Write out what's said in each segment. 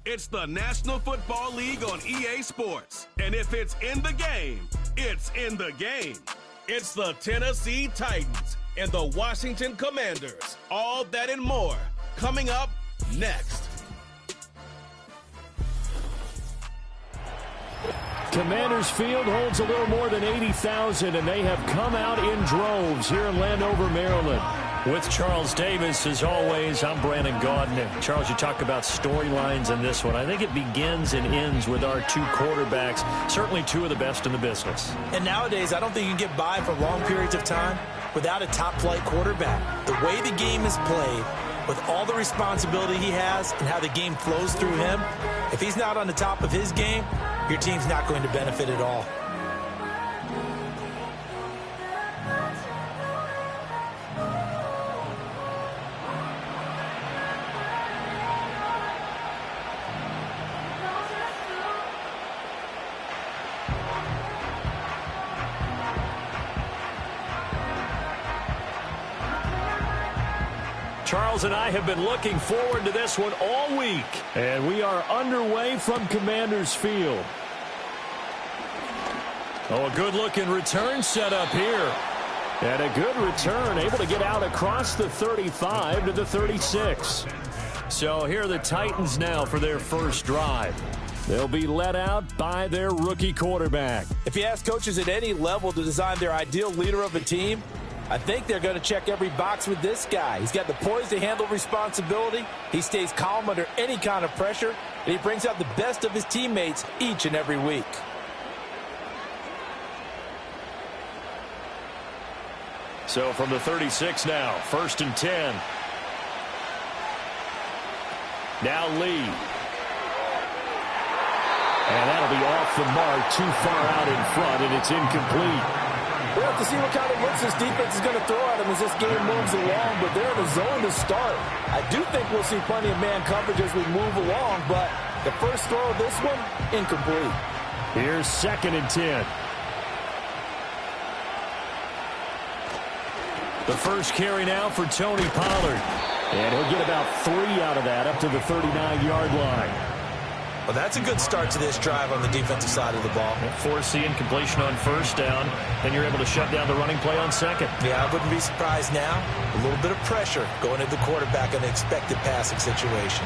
It's the National Football League on EA Sports. And if it's in the game, it's in the game. It's the Tennessee Titans and the Washington Commanders. All that and more coming up next. Commanders Field holds a little more than 80,000, and they have come out in droves here in Landover, Maryland. With Charles Davis, as always, I'm Brandon Gaudin. Charles, you talk about storylines in this one. I think it begins and ends with our two quarterbacks, certainly two of the best in the business. And nowadays, I don't think you can get by for long periods of time without a top-flight quarterback. The way the game is played, with all the responsibility he has and how the game flows through him, if he's not on the top of his game, your team's not going to benefit at all. Charles and I have been looking forward to this one all week. And we are underway from Commanders Field. Oh, a good-looking return set up here. And a good return, able to get out across the 35 to the 36. So here are the Titans now for their first drive. They'll be led out by their rookie quarterback. If you ask coaches at any level to design their ideal leader of a team, I think they're going to check every box with this guy. He's got the poise to handle responsibility. He stays calm under any kind of pressure, and he brings out the best of his teammates each and every week. So from the 36 now, 1st and 10. Now Lee. And that'll be off the mark, too far out in front, and it's incomplete. We'll have to see what kind of looks this defense is going to throw at him as this game moves along, but they're in a zone to start. I do think we'll see plenty of man coverage as we move along, but the first throw of this one, incomplete. Here's 2nd and 10. The first carry now for Tony Pollard. And he'll get about 3 out of that up to the 39-yard line. Well, that's a good start to this drive on the defensive side of the ball. Forcing completion on 1st down, then you're able to shut down the running play on 2nd. Yeah, I wouldn't be surprised now. A little bit of pressure going at the quarterback in an expected passing situation.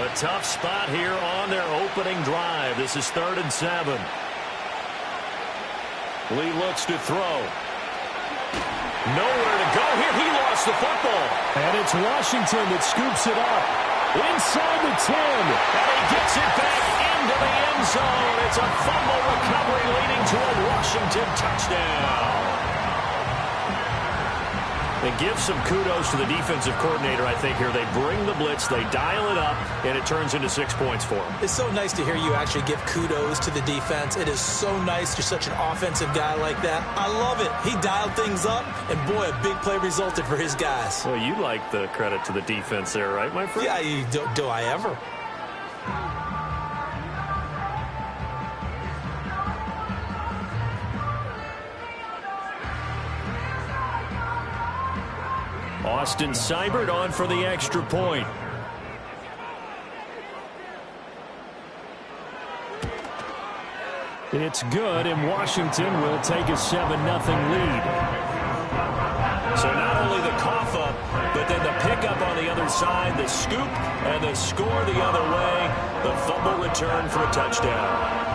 A tough spot here on their opening drive. This is 3rd and 7. Lee looks to throw. Nowhere to go here. He lost the football. And it's Washington that scoops it up. Inside the 10. And he gets it back into the end zone. It's a fumble recovery leading to a Washington touchdown. And give some kudos to the defensive coordinator, I think, here. They bring the blitz, they dial it up, and it turns into 6 points for them. It's so nice to hear you actually give kudos to the defense. It is so nice. You're such an offensive guy like that. I love it. He dialed things up, and boy, a big play resulted for his guys. Well, you like the credit to the defense there, right, my friend? Yeah, do I ever? Austin Seibert on for the extra point. It's good, and Washington will take a 7-0 lead. So not only the cough up, but then the pickup on the other side, the scoop, and the score the other way. The fumble return for a touchdown.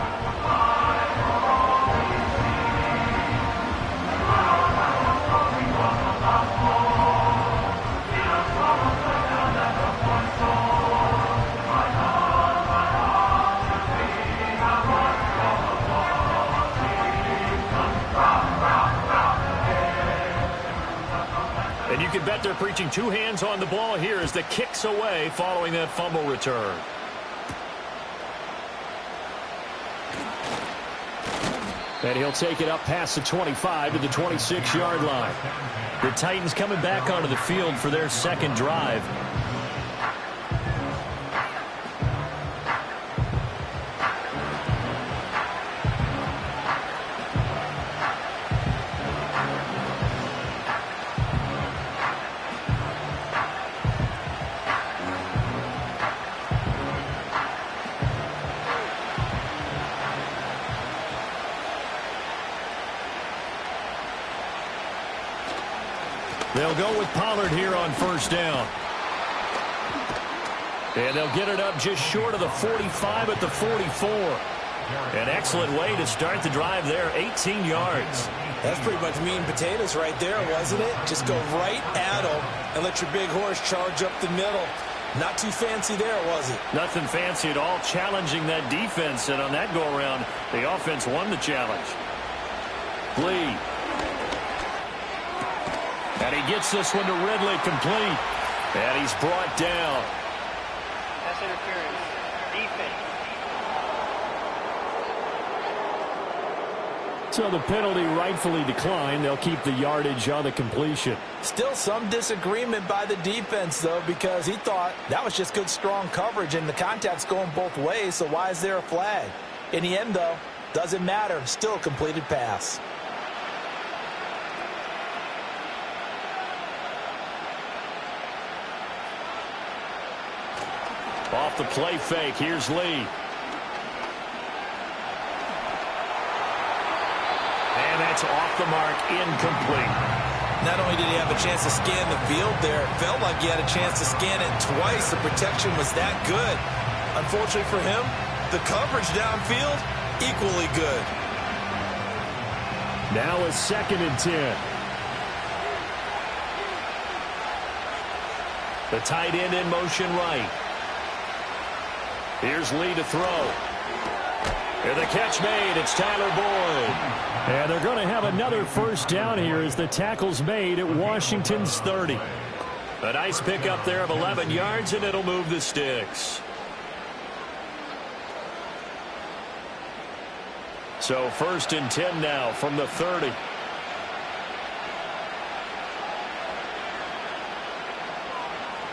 And you can bet they're preaching 2 hands on the ball here as the kick's away following that fumble return. And he'll take it up past the 25 to the 26-yard line. The Titans coming back onto the field for their second drive. They'll go with Pollard here on first down. And they'll get it up just short of the 45 at the 44. An excellent way to start the drive there, 18 yards. That's pretty much meat and potatoes right there, wasn't it? Just go right at them and let your big horse charge up the middle. Not too fancy there, was it? Nothing fancy at all, challenging that defense. And on that go-around, the offense won the challenge. Lee. And he gets this one to Ridley complete. And he's brought down. That's interference. Defense. So the penalty rightfully declined. They'll keep the yardage on the completion. Still some disagreement by the defense, though, because he thought that was just good, strong coverage, and the contact's going both ways, so why is there a flag? In the end, though, doesn't matter. Still a completed pass. Off the play fake, here's Lee. And that's off the mark, incomplete. Not only did he have a chance to scan the field there, it felt like he had a chance to scan it twice. The protection was that good. Unfortunately for him, the coverage downfield, equally good. Now a 2nd and 10. The tight end in motion right. Here's Lee to throw. And the catch made. It's Tyler Boyd. And they're going to have another first down here as the tackle's made at Washington's 30. A nice pickup there of 11 yards, and it'll move the sticks. So 1st and 10 now from the 30.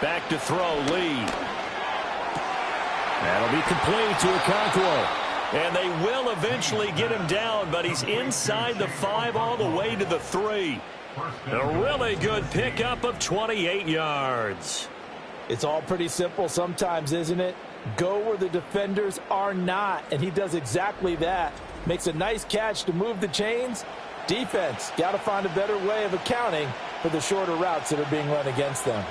Back to throw, Lee. That'll be complete to Okonkwo. And they will eventually get him down, but he's inside the 5 all the way to the 3. A really good pickup of 28 yards. It's all pretty simple sometimes, isn't it? Go where the defenders are not, and he does exactly that. Makes a nice catch to move the chains. Defense, got to find a better way of accounting for the shorter routes that are being run against them.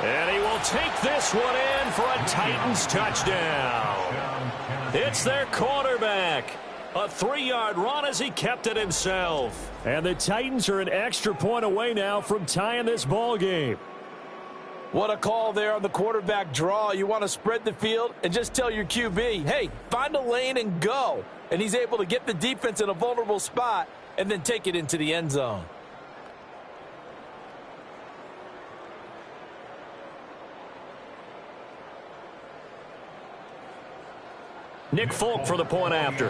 And he will take this one in for a Titans touchdown. It's their quarterback. A 3-yard run as he kept it himself. And the Titans are an extra point away now from tying this ball game. What a call there on the quarterback draw. You want to spread the field and just tell your QB, hey, find a lane and go. And he's able to get the defense in a vulnerable spot and then take it into the end zone. Nick Folk for the point after.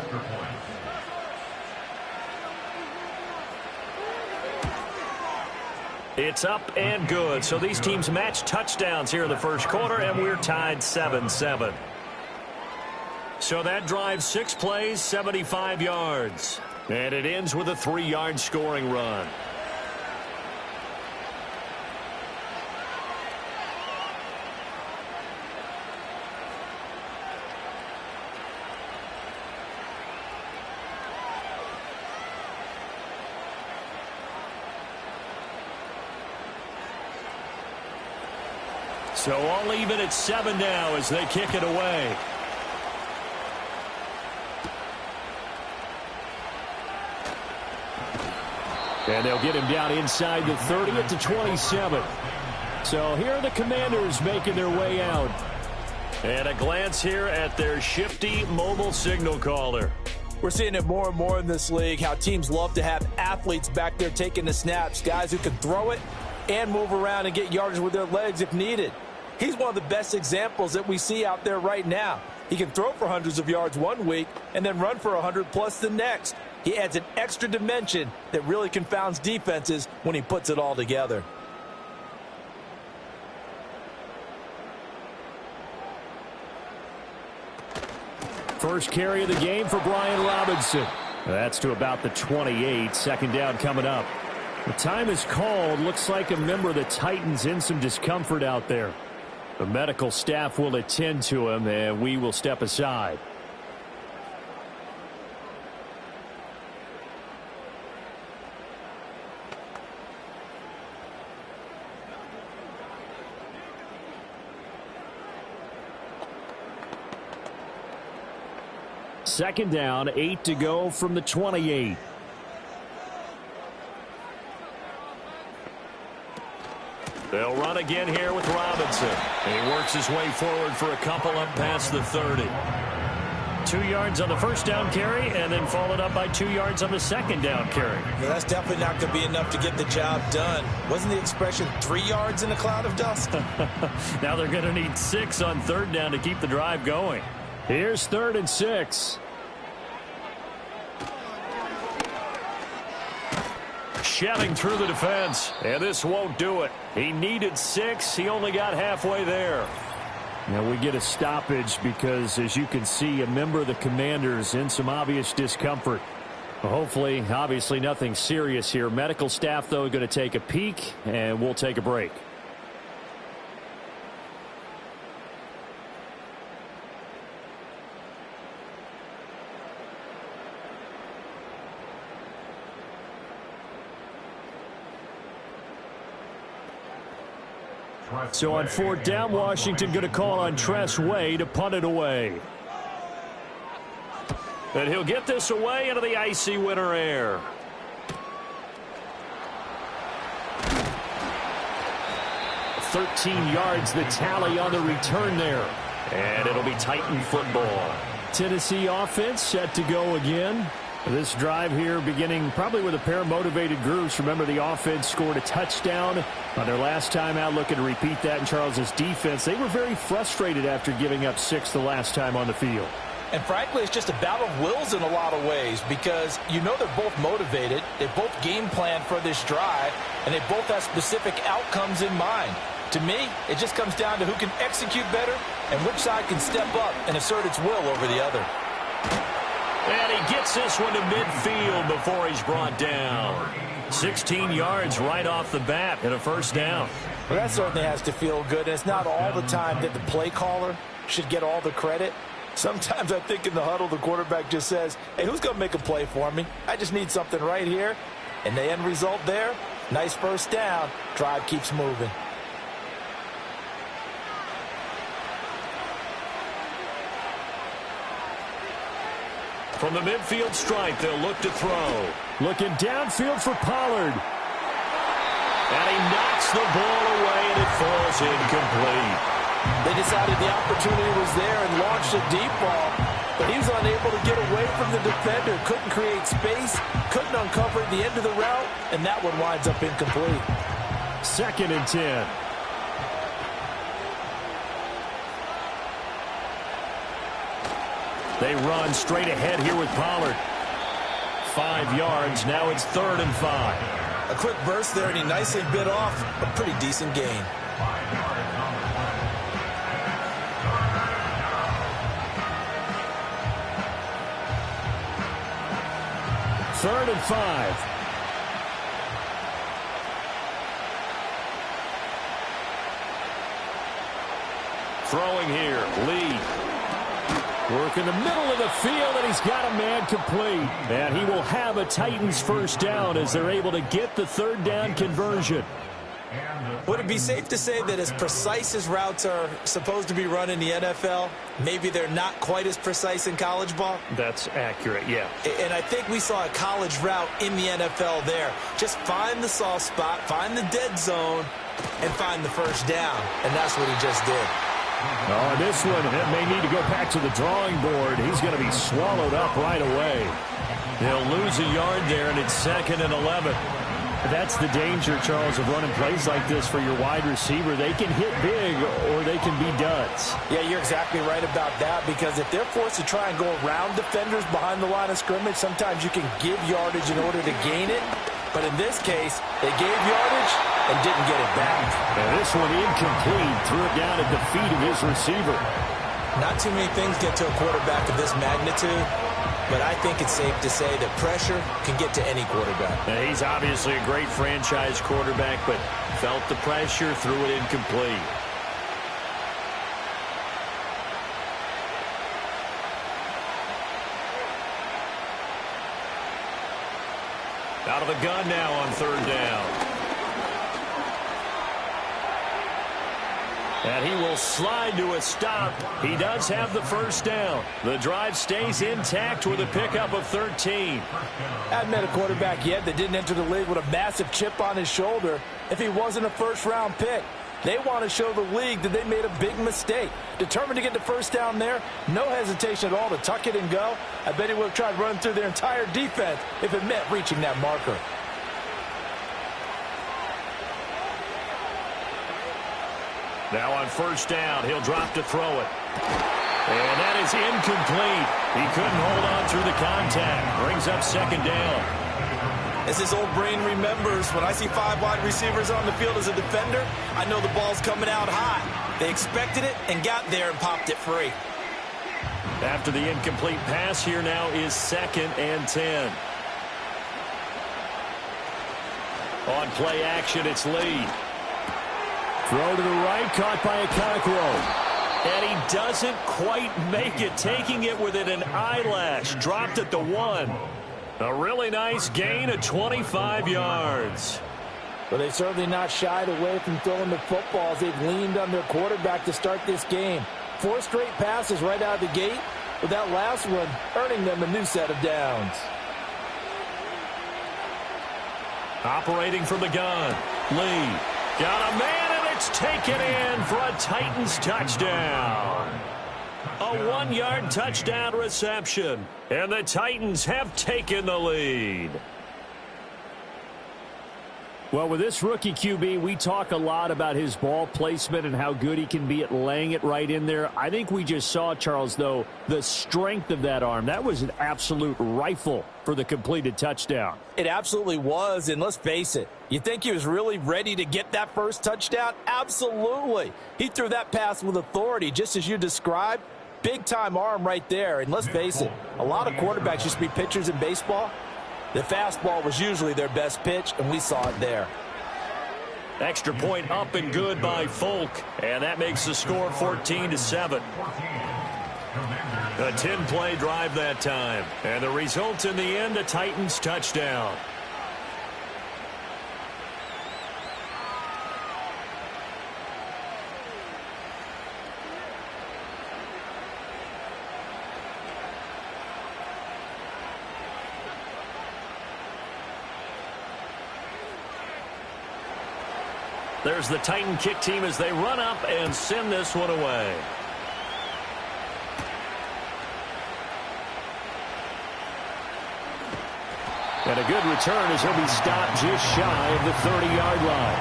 It's up and good. So these teams match touchdowns here in the first quarter, and we're tied 7-7. So that drives 6 plays, 75 yards. And it ends with a 3-yard scoring run. So all even at 7 now as they kick it away. And they'll get him down inside the 30 at the 27. So here are the Commanders making their way out. And a glance here at their shifty mobile signal caller. We're seeing it more and more in this league, how teams love to have athletes back there taking the snaps, guys who can throw it and move around and get yardage with their legs if needed. He's one of the best examples that we see out there right now. He can throw for hundreds of yards one week and then run for 100+ the next. He adds an extra dimension that really confounds defenses when he puts it all together. First carry of the game for Brian Robinson. That's to about the 28. 2nd down coming up. The time is called. Looks like a member of the Titans in some discomfort out there. The medical staff will attend to him, and we will step aside. Second down, 8 to go from the 28. They'll run again here with Robinson. And he works his way forward for a couple up past the 30. 2 yards on the first down carry, and then followed up by 2 yards on the second down carry. Yeah, that's definitely not going to be enough to get the job done. Wasn't the expression 3 yards in a cloud of dust? Now they're going to need 6 on third down to keep the drive going. Here's 3rd and 6. Shelling through the defense, and this won't do it. He needed 6. He only got halfway there. Now we get a stoppage because, as you can see, a member of the Commanders in some obvious discomfort. Hopefully, obviously nothing serious here. Medical staff, though, going to take a peek, and we'll take a break. So on 4th down, Washington going to call on Tress Way to punt it away. And he'll get this away into the icy winter air. $13 yards the tally on the return there. And it'll be Titan football. Tennessee offense set to go again. This drive here beginning probably with a pair of motivated groups. Remember, the offense scored a touchdown on their last time out, looking to repeat that in Charles's defense. They were very frustrated after giving up 6 the last time on the field. And frankly, it's just a battle of wills in a lot of ways, because you know they're both motivated, they both game plan for this drive, and they both have specific outcomes in mind. To me, it just comes down to who can execute better and which side can step up and assert its will over the other. And he gets this one to midfield before he's brought down. 16 yards right off the bat and a first down. Well, that certainly has to feel good. And it's not all the time that the play caller should get all the credit. Sometimes I think in the huddle, the quarterback just says, hey, who's going to make a play for me? I just need something right here. And the end result there, nice first down. Drive keeps moving. From the midfield stripe, they'll look to throw. Looking downfield for Pollard. And he knocks the ball away, and it falls incomplete. They decided the opportunity was there and launched a deep ball, but he was unable to get away from the defender. Couldn't create space, couldn't uncover the end of the route, and that one winds up incomplete. 2nd and 10. They run straight ahead here with Pollard. 5 yards. Now it's 3rd and 5. A quick burst there, and he nicely bit off a pretty decent gain. Third and 5. Throwing here, Lee. Work in the middle of the field, and he's got a man complete. And he will have a Titans first down as they're able to get the 3rd down conversion. Would it be safe to say that as precise as routes are supposed to be run in the NFL, maybe they're not quite as precise in college ball? That's accurate, yeah. And I think we saw a college route in the NFL there. Just find the soft spot, find the dead zone, and find the first down. And that's what he just did. Oh, this one may need to go back to the drawing board. He's going to be swallowed up right away. They'll lose a yard there, and it's 2nd and 11. That's the danger, Charles, of running plays like this for your wide receiver. They can hit big or they can be duds. Yeah, you're exactly right about that, because if they're forced to try and go around defenders behind the line of scrimmage, sometimes you can give yardage in order to gain it. But in this case, they gave yardage and didn't get it back. And this one incomplete. Threw it down at the feet of his receiver. Not too many things get to a quarterback of this magnitude, but I think it's safe to say that pressure can get to any quarterback. Now, he's obviously a great franchise quarterback, but felt the pressure, threw it incomplete. Out of the gun now on third down. And he will slide to a stop. He does have the first down. The drive stays intact with a pickup of 13. Hadn't met a quarterback yet that didn't enter the league with a massive chip on his shoulder if he wasn't a first-round pick. They want to show the league that they made a big mistake. Determined to get the first down there, no hesitation at all to tuck it and go. I bet he would have tried running through their entire defense if it meant reaching that marker. Now on first down, he'll drop to throw it. And that is incomplete. He couldn't hold on through the contact. Brings up second down. As his old brain remembers, when I see 5 wide receivers on the field as a defender, I know the ball's coming out high. They expected it and got there and popped it free. After the incomplete pass, here now is 2nd and 10. On play action, it's Lee. Throw to the right, caught by Okongwu. And he doesn't quite make it, taking it within an eyelash. Dropped at the 1. A really nice gain of 25 yards. But they've certainly not shied away from throwing the footballs. They've leaned on their quarterback to start this game. 4 straight passes right out of the gate, with that last one earning them a new set of downs. Operating from the gun, Lee got a man, and it's taken in for a Titans touchdown. A 1-yard touchdown reception, and the Titans have taken the lead. Well, with this rookie QB, we talk a lot about his ball placement and how good he can be at laying it right in there. I think we just saw, Charles, though, the strength of that arm. That was an absolute rifle for the completed touchdown. It absolutely was, and let's face it, you think he was really ready to get that first touchdown? Absolutely. He threw that pass with authority, just as you described. Big-time arm right there, and let's face it, a lot of quarterbacks used to be pitchers in baseball. The fastball was usually their best pitch, and we saw it there. Extra point up and good by Folk, and that makes the score 14-7. A 10-play drive that time, and the result in the end, a Titans touchdown. There's the Titan kick team as they run up and send this one away. And a good return as he'll be stopped just shy of the 30-yard line.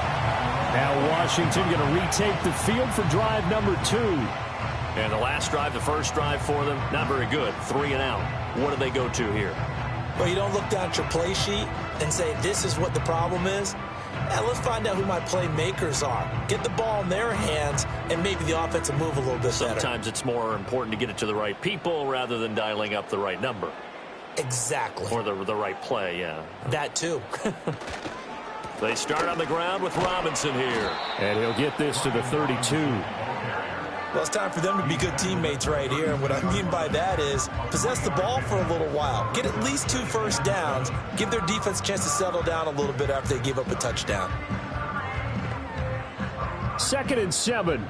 Now Washington going to retake the field for drive number 2. And the last drive, the first drive for them, not very good. 3 and out. What do they go to here? Well, you don't look down at your play sheet and say, this is what the problem is. Now, let's find out who my playmakers are. Get the ball in their hands, and maybe the offense will move a little bit better. Sometimes it's more important to get it to the right people rather than dialing up the right number. Exactly. Or the right play, yeah. That, too. They start on the ground with Robinson here. And he'll get this to the 32. Well, it's time for them to be good teammates right here. And what I mean by that is possess the ball for a little while. Get at least 2 first downs. Give their defense a chance to settle down a little bit after they give up a touchdown. 2nd and 7.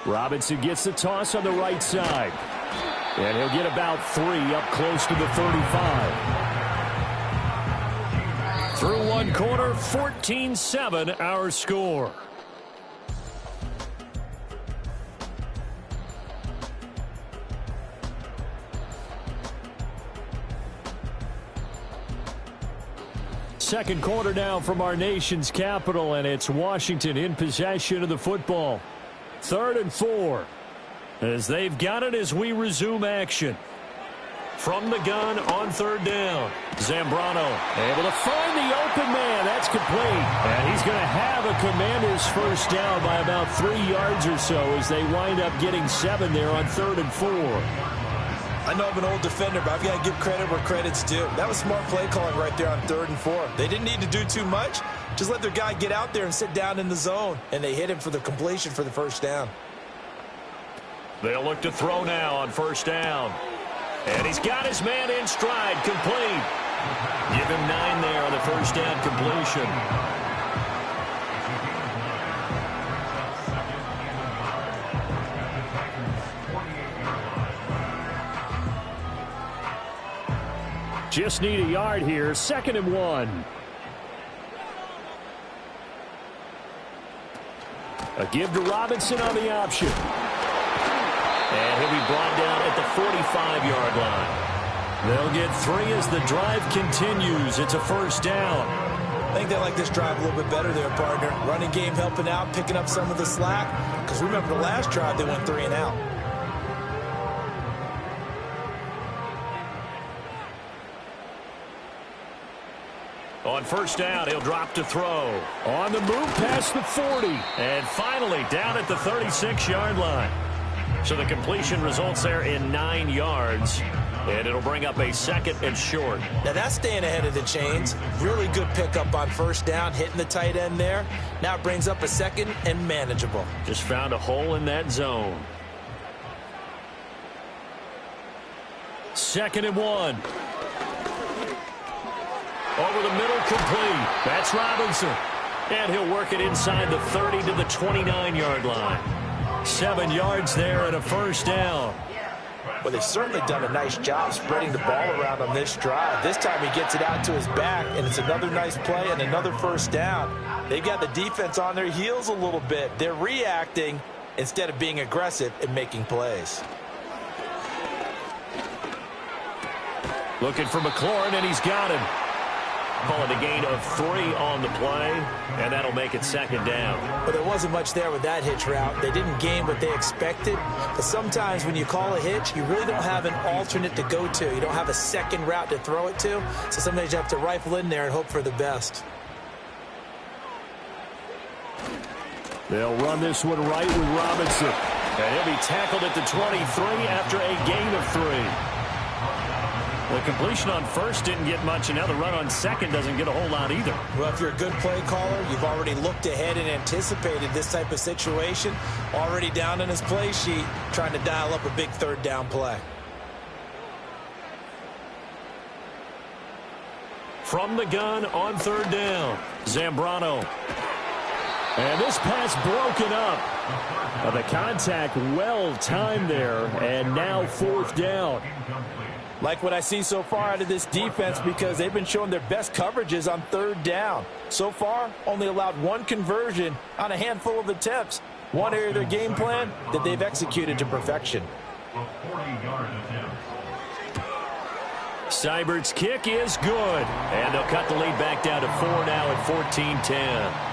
Robinson gets the toss on the right side. And he'll get about 3 up close to the 35. Through one quarter, 14-7 our score. Second quarter now from our nation's capital, and it's Washington in possession of the football. 3rd and 4 as they've got it as we resume action. From the gun on 3rd down. Zambrano able to find the open man. That's complete. And he's going to have a Commanders first down by about 3 yards or so as they wind up getting 7 there on 3rd and 4. I know I'm an old defender, but I've got to give credit where credit's due. That was smart play calling right there on 3rd and 4. They didn't need to do too much. Just let their guy get out there and sit down in the zone. And they hit him for the completion for the first down. They'll look to throw now on 1st down. And And he's got his man in stride, complete. Give him 9 there on the first down completion. Just need a yard here. 2nd and 1. A give to Robinson on the option. And he'll be brought down at the 45-yard line. They'll get 3 as the drive continues. It's a first down. I think they like this drive a little bit better there, partner. Running game helping out, picking up some of the slack. Because remember the last drive, they went 3 and out. On first down, he'll drop to throw. On the move past the 40. And finally down at the 36-yard line. So the completion results there in 9 yards. And it'll bring up a 2nd and short. Now that's staying ahead of the chains. Really good pickup on first down, hitting the tight end there. Now it brings up a 2nd and manageable. Just found a hole in that zone. 2nd and 1. Over the middle, complete. That's Robinson. And he'll work it inside the 30 to the 29-yard line. 7 yards there and a first down. Well, they've certainly done a nice job spreading the ball around on this drive. This time he gets it out to his back, and it's another nice play and another first down. They've got the defense on their heels a little bit. They're reacting instead of being aggressive and making plays. Looking for McLaurin, and he's got him. Call it a gain of 3 on the play, and that'll make it 2nd down. But there wasn't much there with that hitch route. They didn't gain what they expected. But sometimes when you call a hitch, you really don't have an alternate to go to. You don't have a second route to throw it to. So sometimes you have to rifle in there and hope for the best. They'll run this one right with Robinson. And he'll be tackled at the 23 after a gain of 3. The completion on first didn't get much, and now the run on second doesn't get a whole lot either. Well, if you're a good play caller, you've already looked ahead and anticipated this type of situation. Already down in his play sheet, trying to dial up a big 3rd down play. From the gun on 3rd down, Zambrano. And this pass broken up. The contact well timed there, and now 4th down. Like what I see so far out of this defense, because they've been showing their best coverages on 3rd down. So far, only allowed 1 conversion on a handful of attempts. One area of their game plan that they've executed to perfection. Seibert's kick is good. And they'll cut the lead back down to 4 now at 14-10.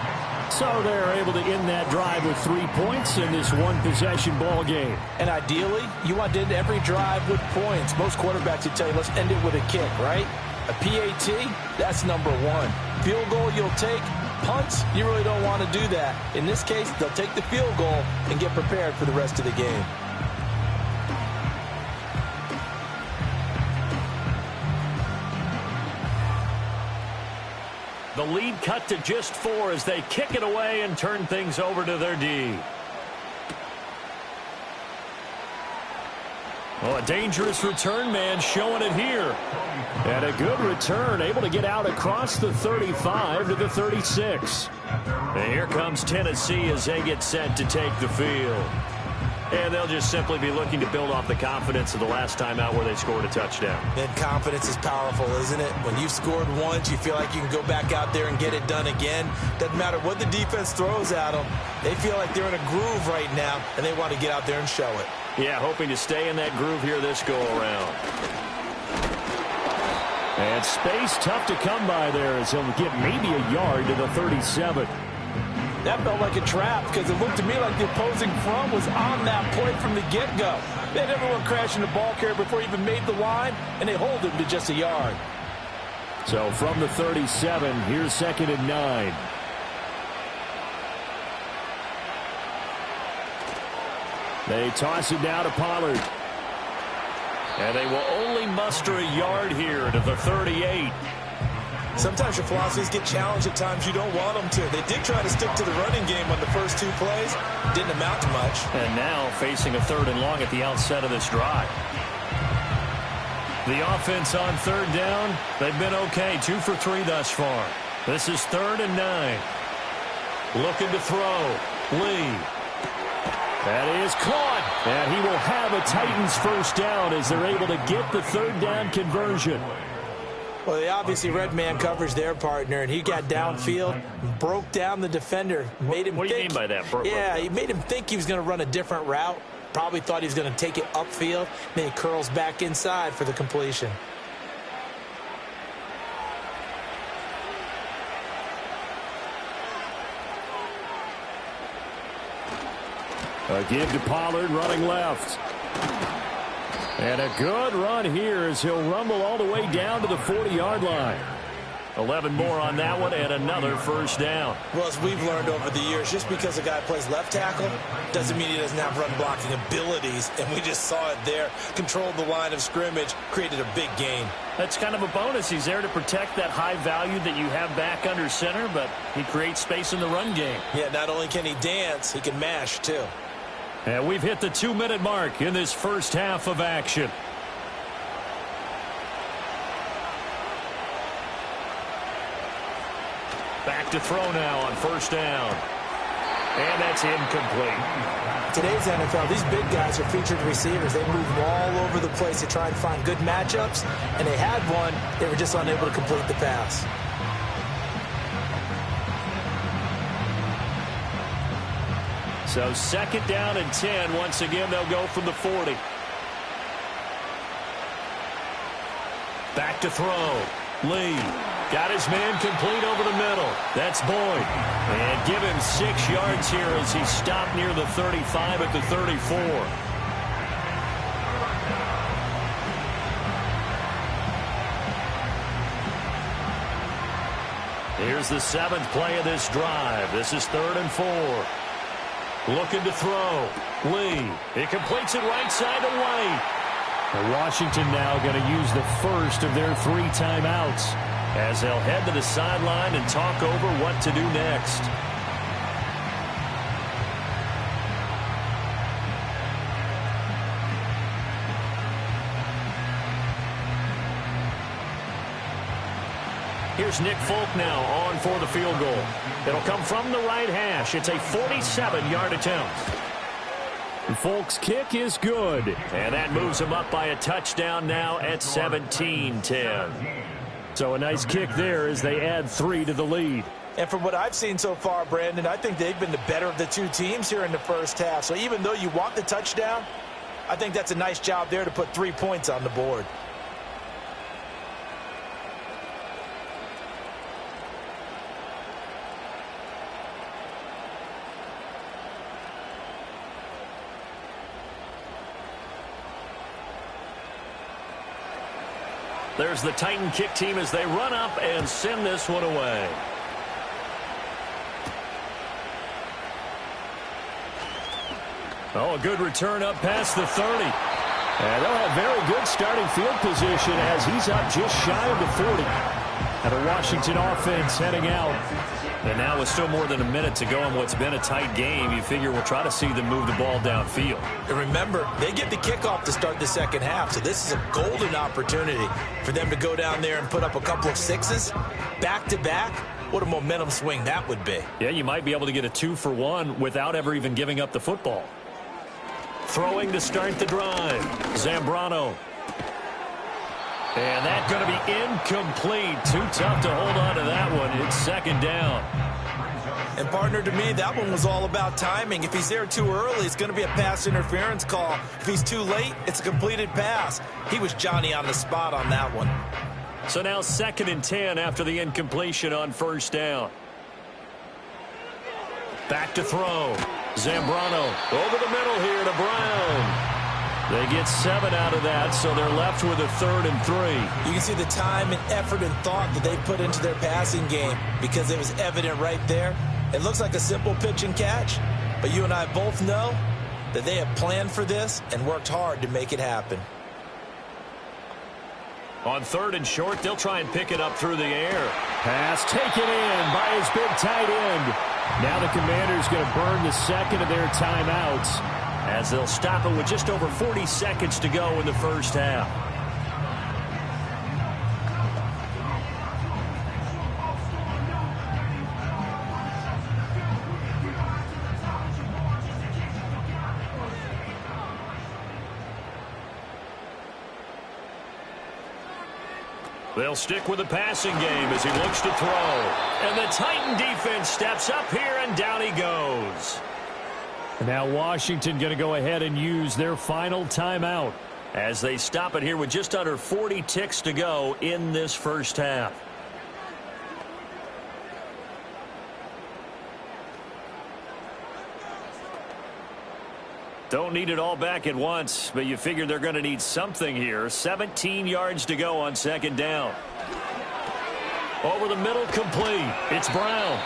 So they're able to end that drive with 3 points in this one-possession ball game. And ideally, you want to end every drive with points. Most quarterbacks would tell you, let's end it with a kick, right? A PAT, that's number 1. Field goal you'll take. Punts, you really don't want to do that. In this case, they'll take the field goal and get prepared for the rest of the game. The lead cut to just 4 as they kick it away and turn things over to their D. Oh, a dangerous return man showing it here. And a good return, able to get out across the 35 to the 36. And here comes Tennessee as they get set to take the field. And they'll just simply be looking to build off the confidence of the last time out where they scored a touchdown. And confidence is powerful, isn't it? When you've scored once, you feel like you can go back out there and get it done again. Doesn't matter what the defense throws at them. They feel like they're in a groove right now, and they want to get out there and show it. Yeah, hoping to stay in that groove here this go-around. And space tough to come by there as he'll get maybe a yard to the 37. That felt like a trap because it looked to me like the opposing front was on that play from the get-go. They had everyone crashing the ball carrier before he even made the line, and they hold him to just a yard. So from the 37, here's 2nd and 9. They toss it down to Pollard. And they will only muster a yard here to the 38. Sometimes your philosophies get challenged at times you don't want them to. They did try to stick to the running game on the first 2 plays. Didn't amount to much. And now facing a 3rd and long at the outset of this drive. The offense on third down, they've been okay. 2 for 3 thus far. This is 3rd and 9. Looking to throw. Lee. That is caught. And he will have a Titans first down as they're able to get the 3rd down conversion. Well, they obviously read man coverage their partner, and he got downfield, broke down the defender, made him What do you mean by that? Yeah, he made him think he was going to run a different route. Probably thought he was going to take it upfield. Then he curls back inside for the completion. A give to Pollard running left. And a good run here as he'll rumble all the way down to the 40-yard line. 11 more on that one and another first down. Well, as we've learned over the years, just because a guy plays left tackle doesn't mean he doesn't have run blocking abilities. And we just saw it there. Controlled the line of scrimmage, created a big gain. That's kind of a bonus. He's there to protect that high value that you have back under center, but he creates space in the run game. Yeah, not only can he dance, he can mash too. And we've hit the 2-minute mark in this first half of action. Back to throw now on first down. And that's incomplete. Today's NFL, these big guys are featured receivers. They move all over the place to try and find good matchups, and they had one. They were just unable to complete the pass. So 2nd down and 10. Once again, they'll go from the 40. Back to throw. Lee got his man complete over the middle. That's Boyd. And give him 6 yards here as he stopped near the 35 at the 34. Here's the 7th play of this drive. This is 3rd and 4. Looking to throw. Lee. It completes it right side to White. And Washington now going to use the first of their 3 timeouts as they'll head to the sideline and talk over what to do next. Here's Nick Folk now on for the field goal. It'll come from the right hash. It's a 47-yard attempt. Folk's kick is good. And that moves him up by a touchdown now at 17-10. So a nice kick there as they add 3 to the lead. And from what I've seen so far, Brandon, I think they've been the better of the 2 teams here in the first half. So even though you want the touchdown, I think that's a nice job there to put 3 points on the board. There's the Titan kick team as they run up and send this one away. Oh, a good return up past the 30. And they'll have very good starting field position as he's up just shy of the 40. And the Washington offense heading out. And now with still more than a minute to go in what's been a tight game, you figure we'll try to see them move the ball downfield. And remember, they get the kickoff to start the second half, so this is a golden opportunity for them to go down there and put up a couple of 6s back-to-back. What a momentum swing that would be. Yeah, you might be able to get a 2-for-1 without ever even giving up the football. Throwing to start the drive. Zambrano. And that's going to be incomplete. Too tough to hold on to that one. It's 2nd down. And, partner, to me, that one was all about timing. If he's there too early, it's going to be a pass interference call. If he's too late, it's a completed pass. He was Johnny on the spot on that one. So now 2nd and 10 after the incompletion on first down. Back to throw. Zambrano over the middle here to Brown. They get 7 out of that, so they're left with a 3rd and 3. You can see the time and effort and thought that they put into their passing game because it was evident right there. It looks like a simple pitch and catch, but you and I both know that they have planned for this and worked hard to make it happen. On 3rd and short, they'll try and pick it up through the air. Pass taken in by his big tight end. Now the Commanders going to burn the 2nd of their timeouts, as they'll stop it with just over 40 seconds to go in the first half. They'll stick with the passing game as he looks to throw. And the Titan defense steps up here, and down he goes. And now Washington going to go ahead and use their final timeout as they stop it here with just under 40 ticks to go in this first half. Don't need it all back at once, but you figure they're going to need something here. 17 yards to go on second down. Over the middle, complete. It's Brown.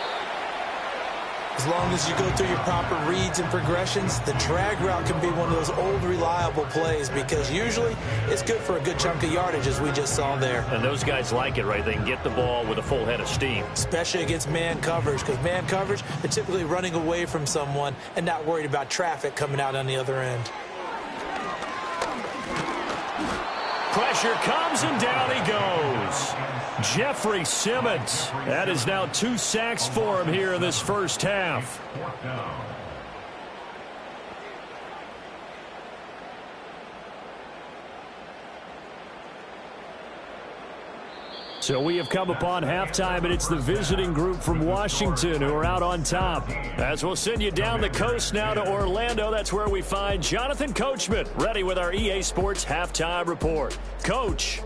As long as you go through your proper reads and progressions, the drag route can be one of those old reliable plays because usually it's good for a good chunk of yardage as we just saw there. And those guys like it, right? They can get the ball with a full head of steam. Especially against man coverage, because man coverage, they're typically running away from someone and not worried about traffic coming out on the other end. Pressure comes and down he goes. Jeffrey Simmons. That is now 2 sacks for him here in this first half. So we have come upon halftime, and it's the visiting group from Washington who are out on top. As we'll send you down the coast now to Orlando, that's where we find Jonathan Coachman, ready with our EA Sports Halftime Report. Coach.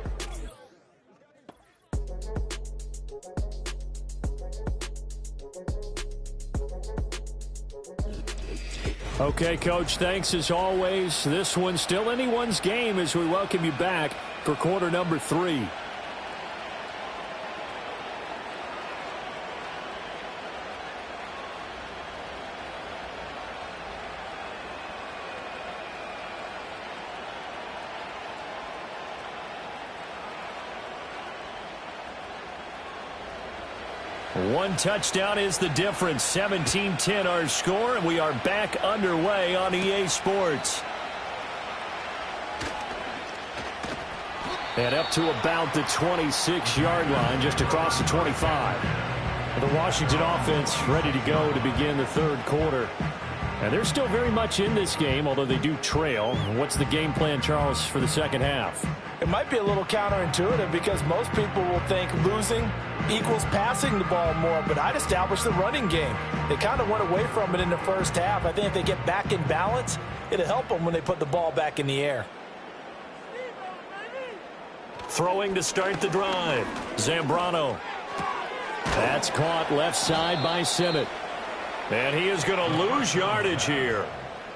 Okay, Coach, thanks as always. This one's still anyone's game as we welcome you back for quarter number 3. One touchdown is the difference. 17-10 our score, and we are back underway on EA Sports. And up to about the 26-yard line, just across the 25. The Washington offense ready to go to begin the third quarter. And they're still very much in this game, although they do trail. What's the game plan, Charles, for the second half? It might be a little counterintuitive because most people will think losing equals passing the ball more, but I'd establish the running game. They kind of went away from it in the first half. I think if they get back in balance, it'll help them when they put the ball back in the air. Throwing to start the drive. Zambrano. That's caught left side by Simmons. And he is going to lose yardage here.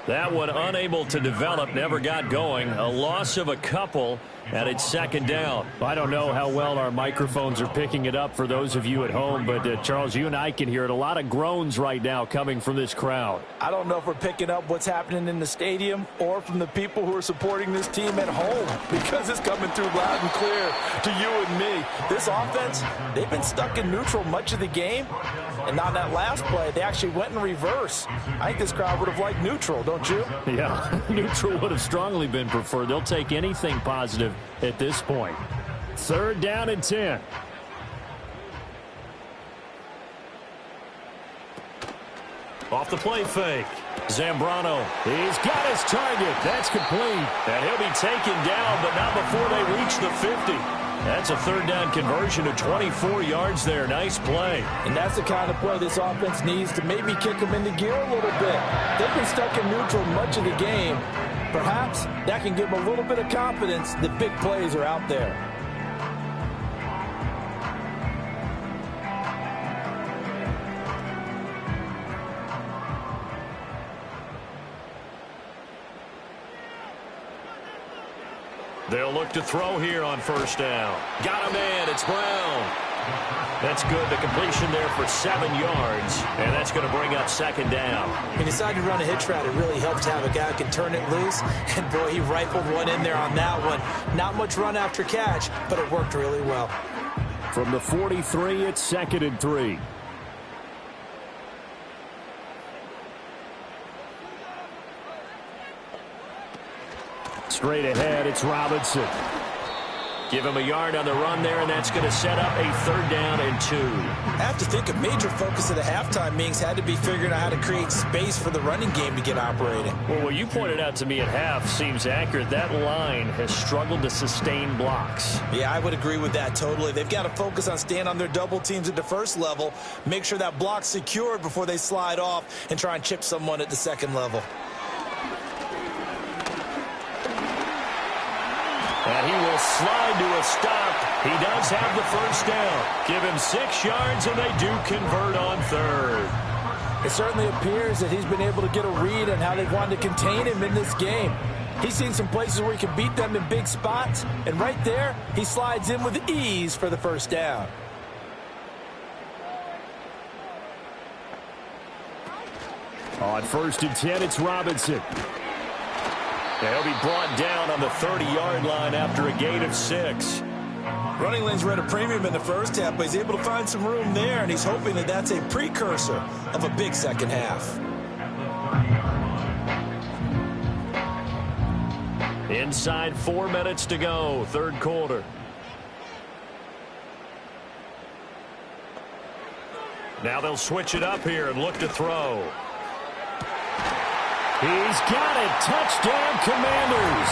That one unable to develop, never got going. A loss of a couple, and it's second down. I don't know how well our microphones are picking it up for those of you at home, but Charles, you and I can hear it. A lot of groans right now coming from this crowd. I don't know if we're picking up what's happening in the stadium or from the people who are supporting this team at home because it's coming through loud and clear to you and me. This offense, they've been stuck in neutral much of the game, and on that last play, they actually went in reverse. I think this crowd would have liked neutral, don't you? Yeah, neutral would have strongly been preferred. They'll take anything positive at this point. Third down and 10. Off the play fake. Zambrano. He's got his target. That's complete. And he'll be taken down, but not before they reach the 50. That's a third down conversion of 24 yards there. Nice play. And that's the kind of play this offense needs to maybe kick them into gear a little bit. They've been stuck in neutral much of the game. Perhaps that can give them a little bit of confidence that big plays are out there. They'll look to throw here on first down. Got a man. It's Brown. That's good. The completion there for 7 yards, and that's going to bring up second down. When you decide to run a hitch route, it really helps to have a guy who can turn it loose. And, boy, he rifled one in there on that one. Not much run after catch, but it worked really well. From the 43, it's second and 3. Straight ahead, it's Robinson. Give him a yard on the run there, and that's going to set up a 3rd down and 2. I have to think a major focus of the halftime meetings had to be figuring out how to create space for the running game to get operating. Well, what you pointed out to me at half seems accurate. That line has struggled to sustain blocks. Yeah, I would agree with that totally. They've got to focus on staying on their double teams at the first level, make sure that block's secured before they slide off and try and chip someone at the second level. And he will slide to a stop. He does have the 1st down. Give him 6 yards, and they do convert on 3rd. It certainly appears that he's been able to get a read on how they've wanted to contain him in this game. He's seen some places where he can beat them in big spots, and right there, he slides in with ease for the 1st down. On 1st and 10, it's Robinson. He'll be brought down on the 30-yard line after a gain of 6. Running lanes were at a premium in the first half, but he's able to find some room there, and he's hoping that that's a precursor of a big second half. Inside 4 minutes to go, 3rd quarter. Now they'll switch it up here and look to throw. He's got it. Touchdown, Commanders.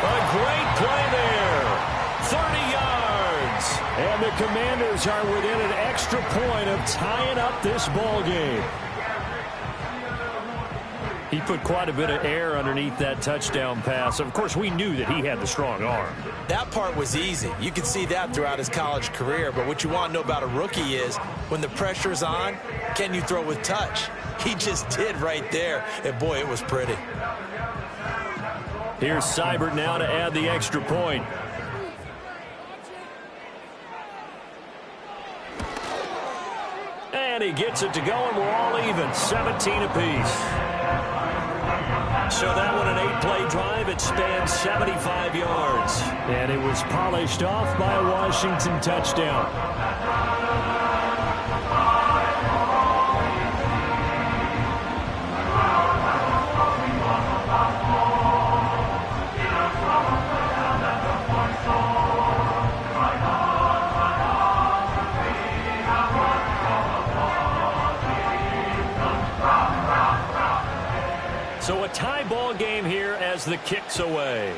A great play there. 30 yards. And the Commanders are within an extra point of tying up this ball game. He put quite a bit of air underneath that touchdown pass. Of course, we knew that he had the strong arm. That part was easy. You could see that throughout his college career. But what you want to know about a rookie is when the pressure's on, can you throw with touch? He just did right there. And, boy, it was pretty. Here's Seibert now to add the extra point. And he gets it to go, and we're all even, 17 apiece. So that one, an 8-play drive. It spans 75 yards. And it was polished off by a Washington touchdown. So a tie ball game here as the kick's away.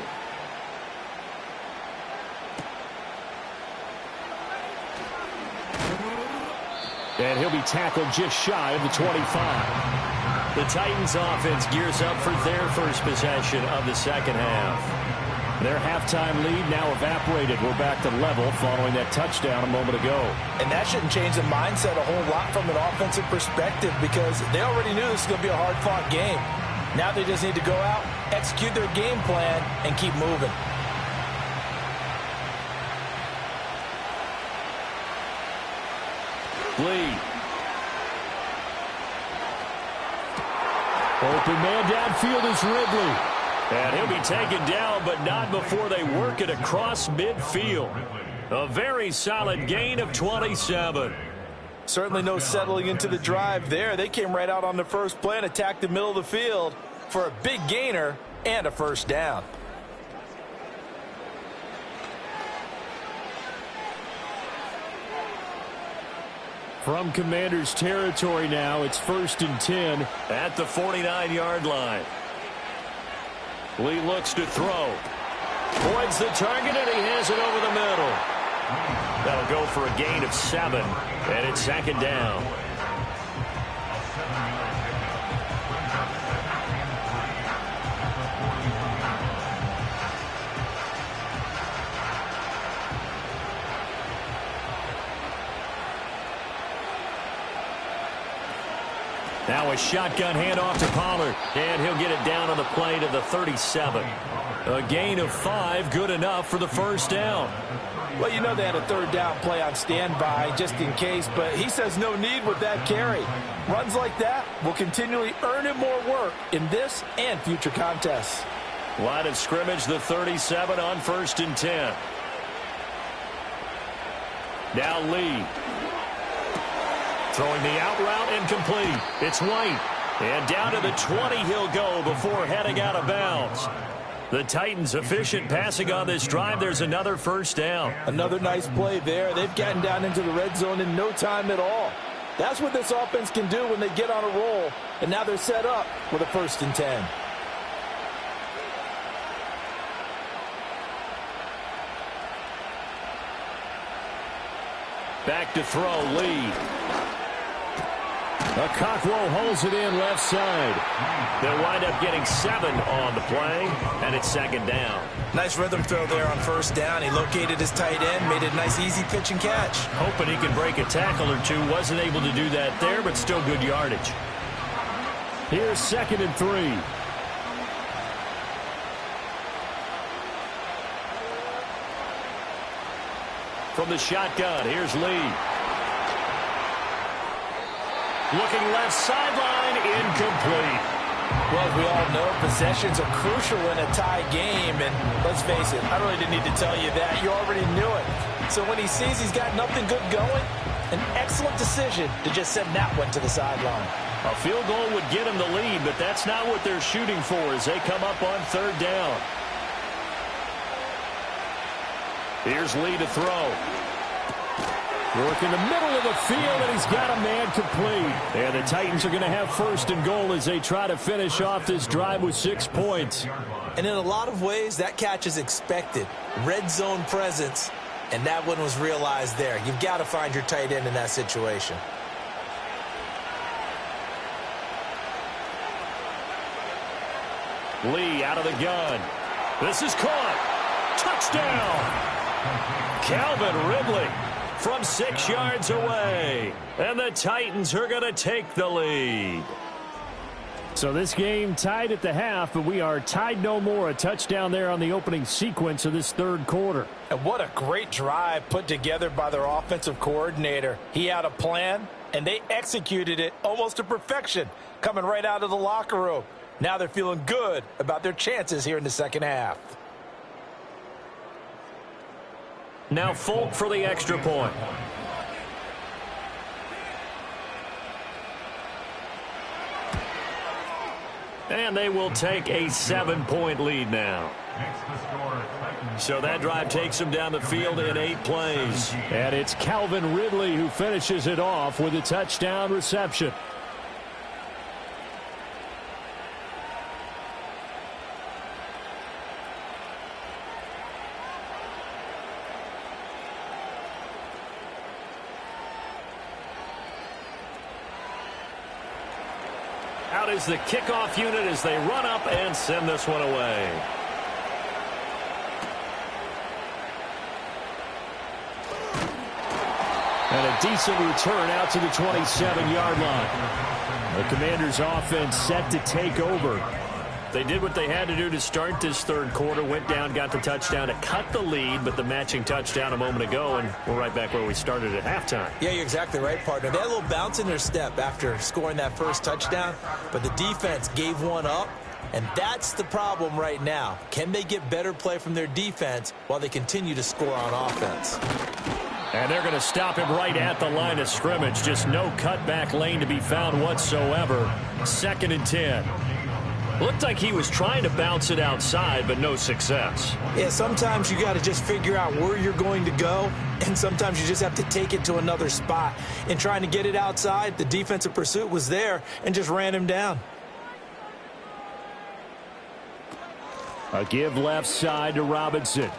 And he'll be tackled just shy of the 25. The Titans offense gears up for their first possession of the second half. Their halftime lead now evaporated. We're back to level following that touchdown a moment ago. And that shouldn't change the mindset a whole lot from an offensive perspective because they already knew this was going to be a hard-fought game. Now they just need to go out, execute their game plan, and keep moving. Lee. Open man downfield is Ridley. And he'll be taken down, but not before they work it across midfield. A very solid gain of 27. Certainly no settling into the drive there. They came right out on the first play and attacked the middle of the field for a big gainer and a 1st down. From Commanders territory now, it's 1st and 10. At the 49-yard line. Lee looks to throw. Points the target, and he has it over the middle. That'll go for a gain of 7, and it's 2nd down. Now a shotgun handoff to Pollard, and he'll get it down on the play to the 37. A gain of 5, good enough for the 1st down. Well, you know they had a 3rd down play on standby just in case, but he says no need with that carry. Runs like that will continually earn him more work in this and future contests. Line of scrimmage, the 37 on 1st and 10. Now Lee. Throwing the out route incomplete. It's White. And down to the 20 he'll go before heading out of bounds. The Titans efficient passing on this drive. There's another first down. Another nice play there. They've gotten down into the red zone in no time at all. That's what this offense can do when they get on a roll. And now they're set up with a 1st and 10. Back to throw, Lee. Okakwo holds it in left side. They'll wind up getting 7 on the play, and it's 2nd down. Nice rhythm throw there on 1st down. He located his tight end, made it a nice easy pitch and catch. Hoping he could break a tackle or two. Wasn't able to do that there, but still good yardage. Here's 2nd and 3. From the shotgun, here's Lee. Looking left sideline, incomplete. Well, as we all know, possessions are crucial in a tie game. And let's face it, I really didn't need to tell you that. You already knew it. So when he sees he's got nothing good going, an excellent decision to just send that one to the sideline. A field goal would get him the lead, but that's not what they're shooting for as they come up on 3rd down. Here's Lee to throw. Work in the middle of the field, and he's got a man complete. And the Titans are going to have 1st and goal as they try to finish off this drive with 6 points. And in a lot of ways, that catch is expected. Red zone presence, and that one was realized there. You've got to find your tight end in that situation. Lee out of the gun. This is caught. Touchdown! Calvin Ridley from 6 yards away. And the Titans are going to take the lead. So this game tied at the half, but we are tied no more. A touchdown there on the opening sequence of this 3rd quarter. And what a great drive put together by their offensive coordinator. He had a plan, and they executed it almost to perfection, coming right out of the locker room. Now they're feeling good about their chances here in the 2nd half. Now Folk for the extra point. And they will take a 7-point lead now. So that drive takes them down the field in 8 plays. And it's Calvin Ridley who finishes it off with a touchdown reception. Out is the kickoff unit as they run up and send this one away. And a decent return out to the 27-yard line. The Commanders' offense set to take over. They did what they had to do to start this 3rd quarter. Went down, got the touchdown to cut the lead, but the matching touchdown a moment ago, and we're right back where we started at halftime. Yeah, you're exactly right, partner. They had a little bounce in their step after scoring that first touchdown, but the defense gave one up, and that's the problem right now. Can they get better play from their defense while they continue to score on offense? And they're going to stop him right at the line of scrimmage. Just no cutback lane to be found whatsoever. 2nd and 10. Looked like he was trying to bounce it outside, but no success. Yeah, sometimes you got to just figure out where you're going to go, and sometimes you just have to take it to another spot. In trying to get it outside, the defensive pursuit was there and just ran him down. A give left side to Robinson.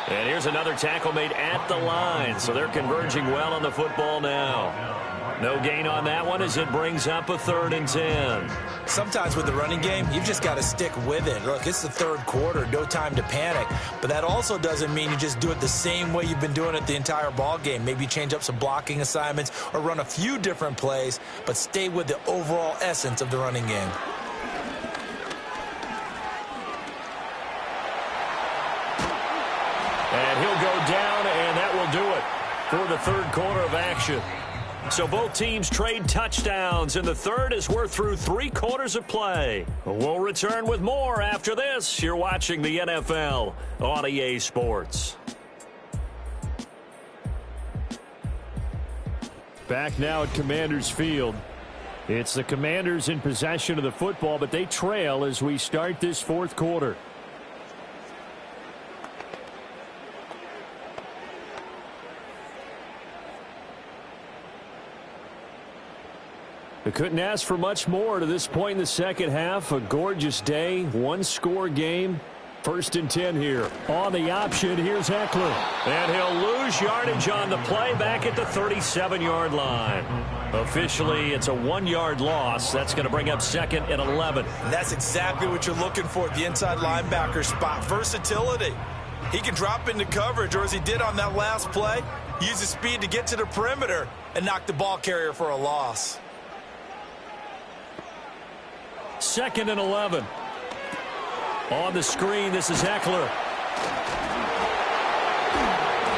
And here's another tackle made at the line, so they're converging well on the football now. No gain on that one as it brings up a 3rd and 10. Sometimes with the running game, you've just got to stick with it. Look, it's the 3rd quarter, no time to panic. But that also doesn't mean you just do it the same way you've been doing it the entire ball game. Maybe change up some blocking assignments or run a few different plays, but stay with the overall essence of the running game. And he'll go down, and that will do it for the 3rd quarter of action. So both teams trade touchdowns in the 3rd as we're through 3 quarters of play. We'll return with more after this. You're watching the NFL on EA Sports. Back now at Commanders Field. It's the Commanders in possession of the football, but they trail as we start this fourth quarter. They couldn't ask for much more to this point in the second half. A gorgeous day, one-score game. 1st and 10 here. On the option, here's Eckler. And he'll lose yardage on the play back at the 37-yard line. Officially, it's a 1-yard loss. That's going to bring up 2nd and 11. And that's exactly what you're looking for at the inside linebacker spot. Versatility. He can drop into coverage, or as he did on that last play, use his speed to get to the perimeter and knock the ball carrier for a loss. 2nd and 11. On the screen, this is Eckler.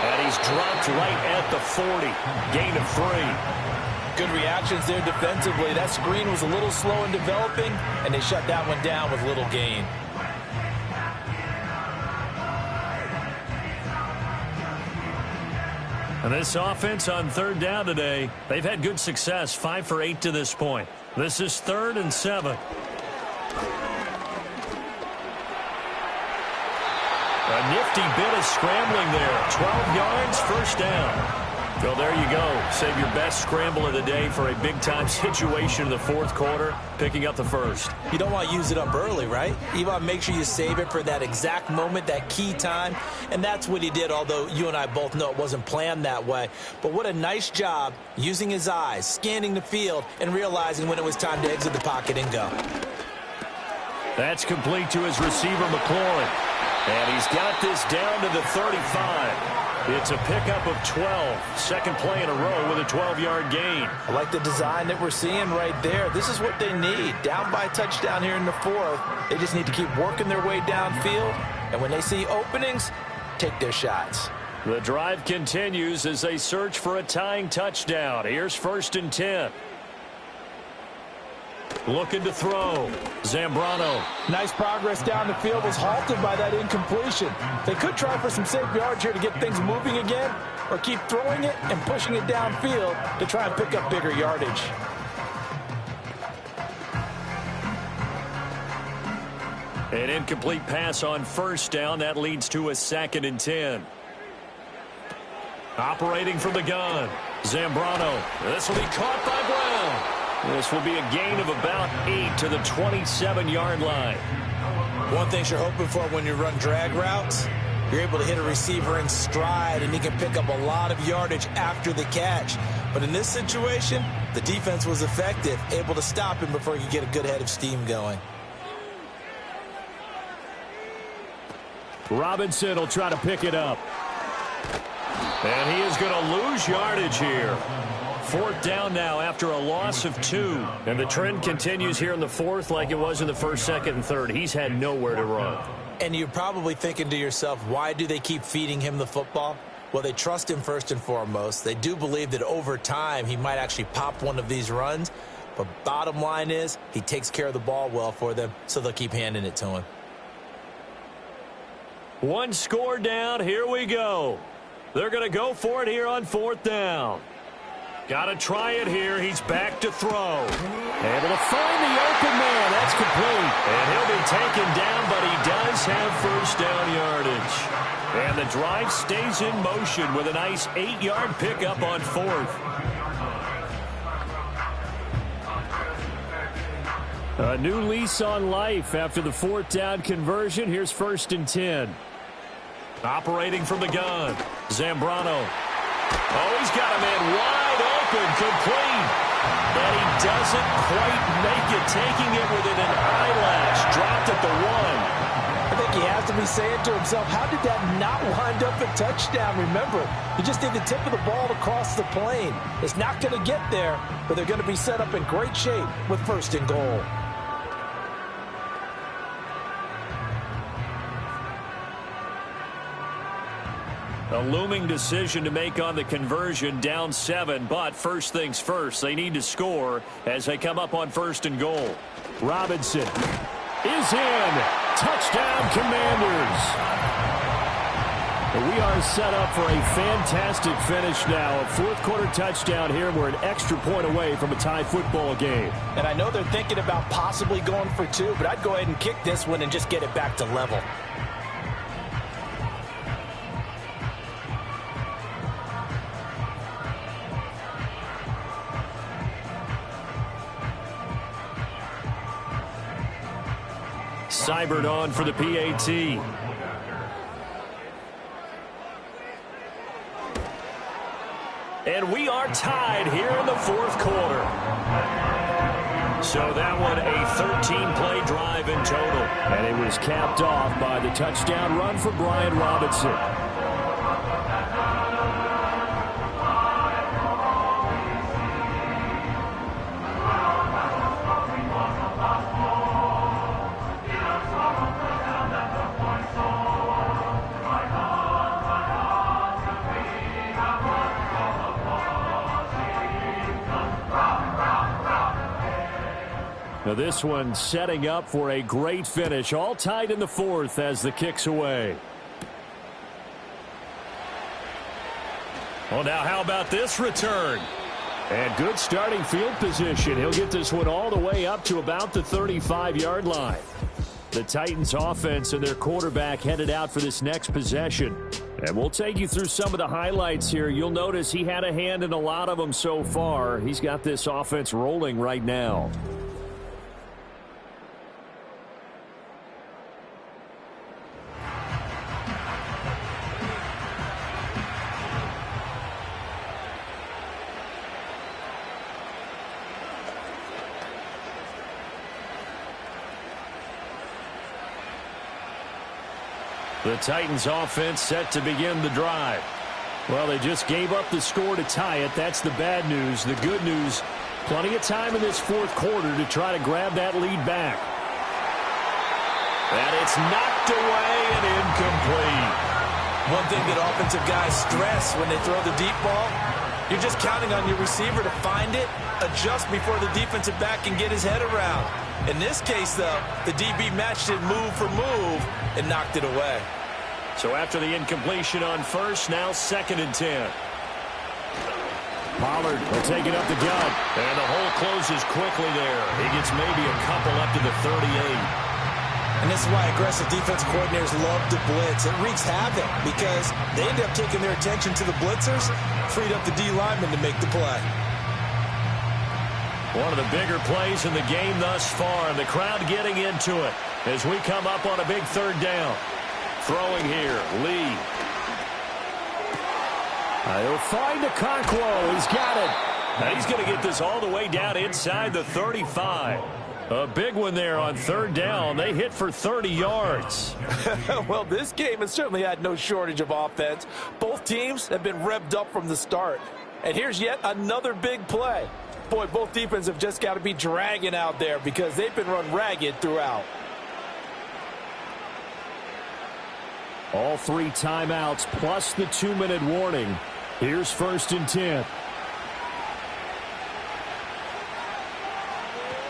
And he's dropped right at the 40. Gain of 3. Good reactions there defensively. That screen was a little slow in developing, and they shut that one down with little gain. And this offense on 3rd down today, they've had good success, 5 for 8 to this point. This is 3rd and 7. A nifty bit of scrambling there. 12 yards, 1st down. So there you go. Save your best scramble of the day for a big-time situation in the 4th quarter, picking up the 1st. You don't want to use it up early, right? You want to make sure you save it for that exact moment, that key time. And that's what he did, although you and I both know it wasn't planned that way. But what a nice job using his eyes, scanning the field, and realizing when it was time to exit the pocket and go. That's complete to his receiver, McLaurin. And he's got this down to the 35. It's a pickup of 12. 2nd play in a row with a 12-yard gain. I like the design that we're seeing right there. This is what they need. Down by a touchdown here in the 4th. They just need to keep working their way downfield. And when they see openings, take their shots. The drive continues as they search for a tying touchdown. Here's 1st and 10. Looking to throw. Zambrano. Nice progress down the field, was halted by that incompletion. They could try for some safe yards here to get things moving again, or keep throwing it and pushing it downfield to try and pick up bigger yardage. An incomplete pass on 1st down. That leads to a 2nd and 10. Operating from the gun. Zambrano. This will be caught by Brown. This will be a gain of about 8 to the 27-yard line. One thing you're hoping for when you run drag routes, you're able to hit a receiver in stride, and he can pick up a lot of yardage after the catch. But in this situation, the defense was effective, able to stop him before he could get a good head of steam going. Robinson will try to pick it up. And he is going to lose yardage here. 4th down now after a loss of 2. And the trend continues here in the 4th like it was in the 1st, 2nd, and 3rd. He's had nowhere to run. And you're probably thinking to yourself, why do they keep feeding him the football? Well, they trust him first and foremost. They do believe that over time he might actually pop one of these runs. But bottom line is he takes care of the ball well for them, so they'll keep handing it to him. 1 score down. Here we go. They're going to go for it here on 4th down. Got to try it here. He's back to throw. Able to find the open man. That's complete. And he'll be taken down, but he does have 1st down yardage. And the drive stays in motion with a nice 8-yard pickup on 4th. A new lease on life after the 4th down conversion. Here's 1st and 10. Operating from the gun. Zambrano. Oh, he's got a man wide open, complete. And he doesn't quite make it, taking it within an eyelash. Dropped at the 1. I think he has to be saying to himself, how did that not wind up a touchdown? Remember, he just did the tip of the ball to cross the plane. It's not going to get there, but they're going to be set up in great shape with 1st and goal. A looming decision to make on the conversion, down 7, but first things first, they need to score as they come up on 1st and goal. Robinson is in. Touchdown, Commanders. we are set up for a fantastic finish now. A fourth-quarter touchdown here. We're an extra point away from a tie football game. And I know they're thinking about possibly going for two, but I'd go ahead and kick this one and just get it back to level. Seibert on for the PAT. And we are tied here in the fourth quarter. So that one a 13-play drive in total. And it was capped off by the touchdown run for Brian Robinson. Now this one setting up for a great finish. All tied in the fourth as the kick's away. Well, now how about this return? And good starting field position. He'll get this one all the way up to about the 35-yard line. The Titans offense and their quarterback headed out for this next possession. And we'll take you through some of the highlights here. You'll notice he had a hand in a lot of them so far. He's got this offense rolling right now. The Titans offense set to begin the drive. Well, they just gave up the score to tie it. That's the bad news. The good news, plenty of time in this fourth quarter to try to grab that lead back. And it's knocked away and incomplete. One thing that offensive guys stress when they throw the deep ball, you're just counting on your receiver to find it, adjust before the defensive back can get his head around. In this case, though, the DB matched it move for move and knocked it away. So after the incompletion on first, now 2nd and 10. Pollard will take it up the gut. And the hole closes quickly there. He gets maybe a couple up to the 38. And this is why aggressive defense coordinators love to blitz. It wreaks havoc because they end up taking their attention to the blitzers, freed up the D lineman to make the play. One of the bigger plays in the game thus far, and the crowd getting into it as we come up on a big 3rd down. Throwing here, Lee. He'll find Okonkwo. He's got it. Now he's going to get this all the way down inside the 35. A big one there on 3rd down. They hit for 30 yards. Well, this game has certainly had no shortage of offense. Both teams have been revved up from the start. And here's yet another big play. Boy, both defenses have just got to be dragging out there because they've been run ragged throughout. All 3 timeouts plus the 2-minute warning. Here's 1st and 10.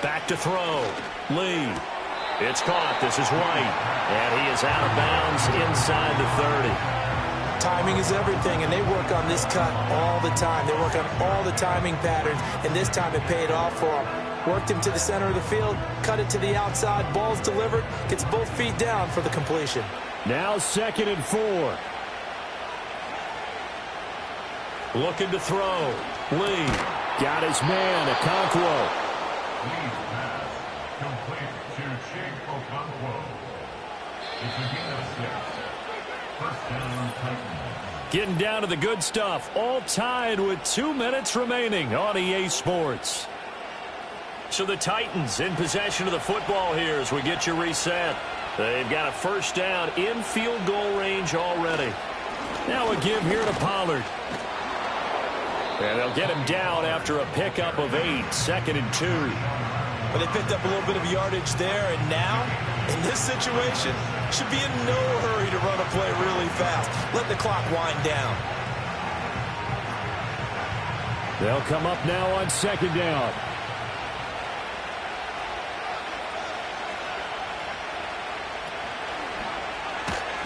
Back to throw. Lee. It's caught. This is White. And he is out of bounds inside the 30. Timing is everything, and they work on this cut all the time. They work on all the timing patterns, and this time it paid off for them. Worked him to the center of the field, cut it to the outside, ball's delivered, gets both feet down for the completion. Now 2nd and 4. Looking to throw. Lee. Got his man, Okonkwo. Complete to Chig Okonkwo. It's a gain of 6. First down, Titans. Getting down to the good stuff. All tied with 2 minutes remaining on EA Sports. So the Titans in possession of the football here as we get you reset. They've got a first down in field goal range already. Now a give here to Pollard. And they'll get him down after a pickup of 8. 2nd and 2. But they picked up a little bit of yardage there, and now, in this situation, should be in no hurry to run a play really fast. Let the clock wind down. They'll come up now on 2nd down.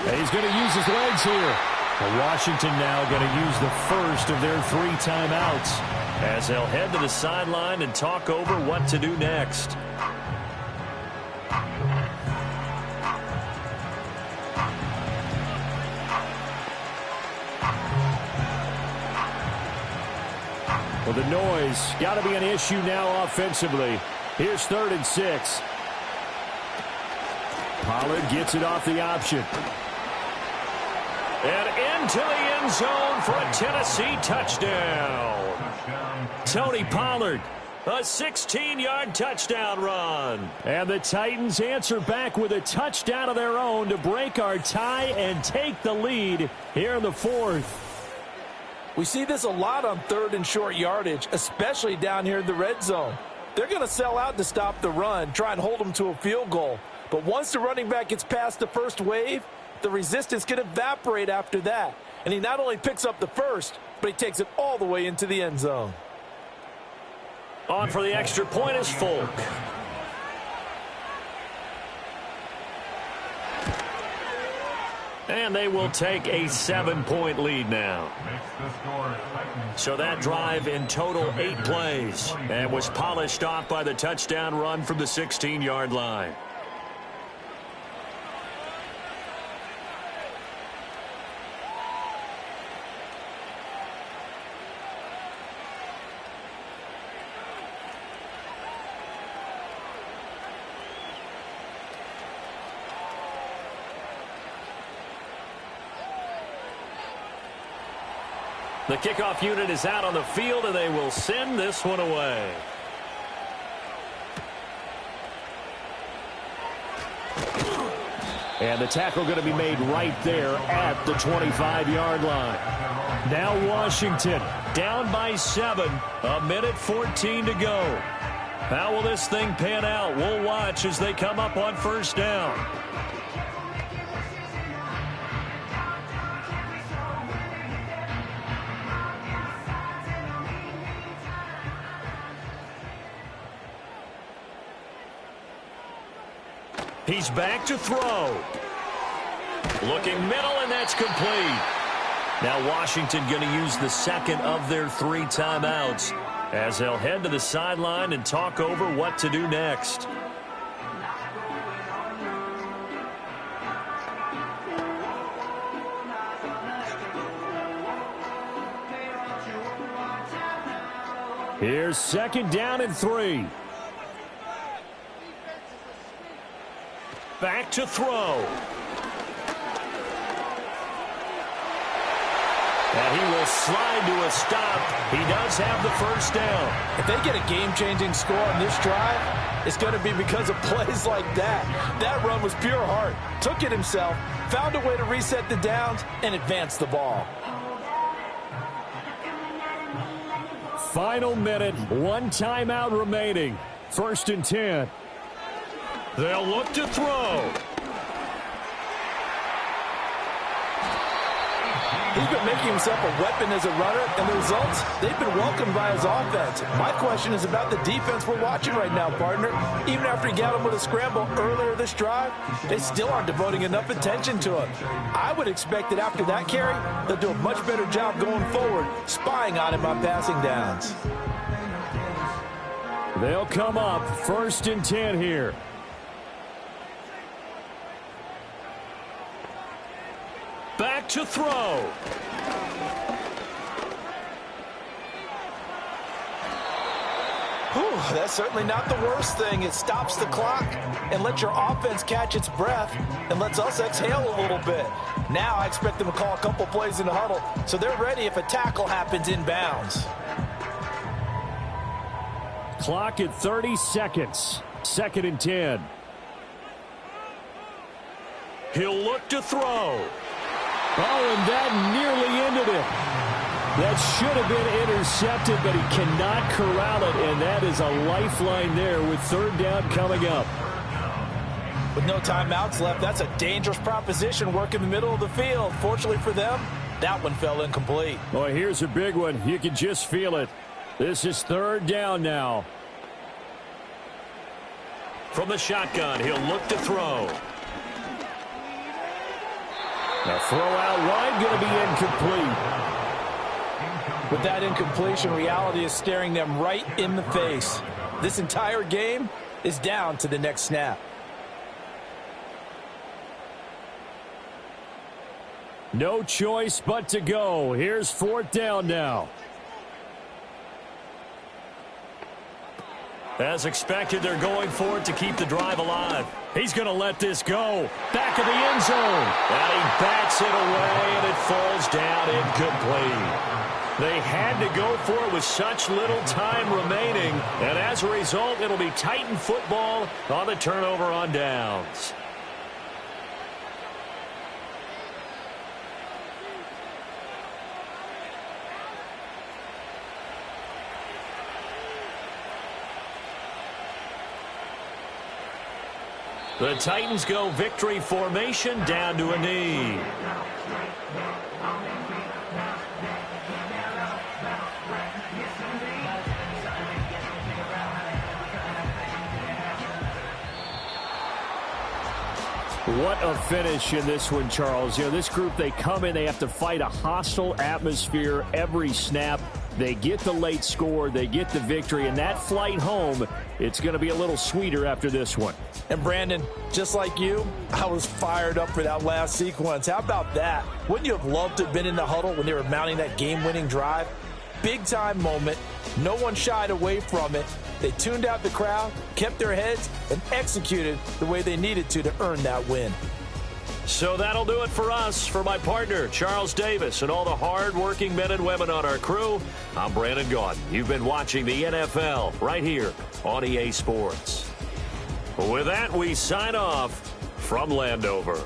And he's going to use his legs here. Well, Washington now going to use the first of their 3 timeouts as they'll head to the sideline and talk over what to do next. Well, the noise got to be an issue now offensively. Here's 3rd and 6. Pollard gets it off the option. And into the end zone for a Tennessee touchdown. Tony Pollard, a 16-yard touchdown run. And the Titans answer back with a touchdown of their own to break our tie and take the lead here in the 4th. We see this a lot on 3rd and short yardage, especially down here in the red zone. They're going to sell out to stop the run, try and hold them to a field goal. But once the running back gets past the first wave, the resistance can evaporate after that. And he not only picks up the first, but he takes it all the way into the end zone. On for the extra point is Folk. And they will take a 7-point lead now. So that drive in total 8 plays and was polished off by the touchdown run from the 16-yard line. The kickoff unit is out on the field, and they will send this one away. And the tackle going to be made right there at the 25-yard line. Now Washington Down by 7, 1:14 to go. How will this thing pan out? We'll watch as they come up on 1st down. He's back to throw. Looking middle, and that's complete. Now Washington going to use the 2nd of their 3 timeouts as they'll head to the sideline and talk over what to do next. Here's 2nd down and 3. Back to throw. And he will slide to a stop. He does have the 1st down. If they get a game-changing score on this drive, it's going to be because of plays like that. That run was pure heart. Took it himself, found a way to reset the downs, and advance the ball. Final minute, 1 timeout remaining. 1st and 10. They'll look to throw. He's been making himself a weapon as a runner, and the results, they've been welcomed by his offense. My question is about the defense we're watching right now, partner. Even after he got him with a scramble earlier this drive, they still aren't devoting enough attention to him. I would expect that after that carry, they'll do a much better job going forward, spying on him on passing downs. They'll come up 1st and 10 here. Back to throw. Whew, that's certainly not the worst thing. It stops the clock and lets your offense catch its breath and lets us exhale a little bit. Now I expect them to call a couple plays in the huddle so they're ready if a tackle happens inbounds. Clock at 30 seconds. 2nd and 10. He'll look to throw. Oh, and that nearly ended it. That should have been intercepted, but he cannot corral it, and that is a lifeline there with 3rd down coming up. With no timeouts left, that's a dangerous proposition work in the middle of the field. Fortunately for them, that one fell incomplete. Boy, here's a big one. You can just feel it. This is 3rd down now. From the shotgun, he'll look to throw. The throw out wide going to be incomplete. With that incompletion, reality is staring them right in the face. This entire game is down to the next snap. No choice but to go. Here's 4th down now. As expected, they're going for it to keep the drive alive. He's going to let this go. Back of the end zone. And he bats it away, and it falls down incomplete. They had to go for it with such little time remaining. And as a result, it'll be Titan football on the turnover on downs. The Titans go victory formation down to a knee. What a finish in this one, Charles. You know, this group, they come in, they have to fight a hostile atmosphere every snap. They get the late score, they get the victory, and that flight home, it's going to be a little sweeter after this one. And Brandon, just like you, I was fired up for that last sequence. How about that? Wouldn't you have loved to have been in the huddle when they were mounting that game-winning drive? Big-time moment. No one shied away from it. They tuned out the crowd, kept their heads, and executed the way they needed to earn that win. So that'll do it for us. For my partner, Charles Davis, and all the hard-working men and women on our crew, I'm Brandon Gaudin. You've been watching the NFL right here on EA Sports. With that, we sign off from Landover.